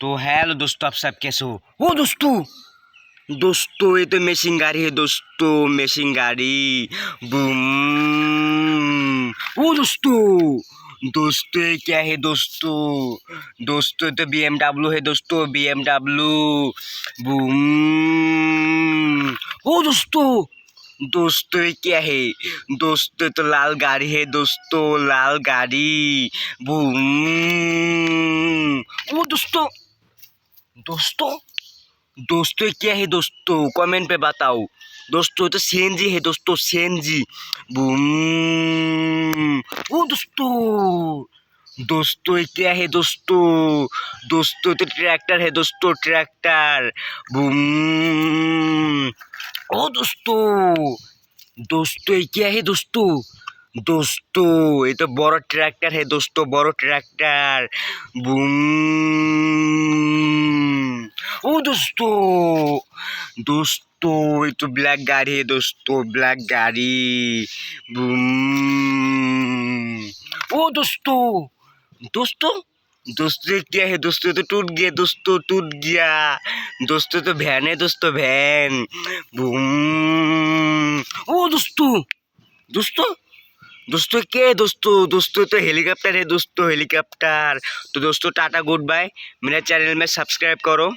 तो हेलो दोस्तों, आप सब कैसे हो? ओ दोस्तों, ये तो मेशिंग गाड़ी है दोस्तों, मेशिंग गाड़ी। बूम। ओ दोस्तों ये क्या है दोस्तों? ये तो BMW है दोस्तों, BMW। बूम। ओ दोस्तों ये क्या है? ये तो लाल गाड़ी है दोस्तों, लाल गाड़ी। बूम। ओ दोस्तों ये क्या है दोस्तों? कमेंट पे बताओ दोस्तों। ये तो सीएनजी है दोस्तों, सीएनजी। बूम। ओ दोस्तों ये क्या है दोस्तों? ये तो ट्रैक्टर है दोस्तों, ट्रैक्टर। बूम। ओ दोस्तों ये क्या है दोस्तों? ये तो बड़ा ट्रैक्टर है दोस्तों, बड़ा ट्रैक्टर। बूम। ओ दोस्तों ये तो ब्लैक गाड़ी है दोस्तों, ब्लैक गाड़ी। बूम। ओ दोस्तों ये क्या है दोस्तों? ये तो टूट गया दोस्तों, टूट गया दोस्तों। तो वैन है दोस्तों, वैन। बूम। ओ दोस्तों क्या है दोस्तों तो हेलीकॉप्टर है दोस्तों, हेलीकॉप्टर। तो दोस्तों टाटा, गुड बाय। मेरे चैनल में सब्सक्राइब करो।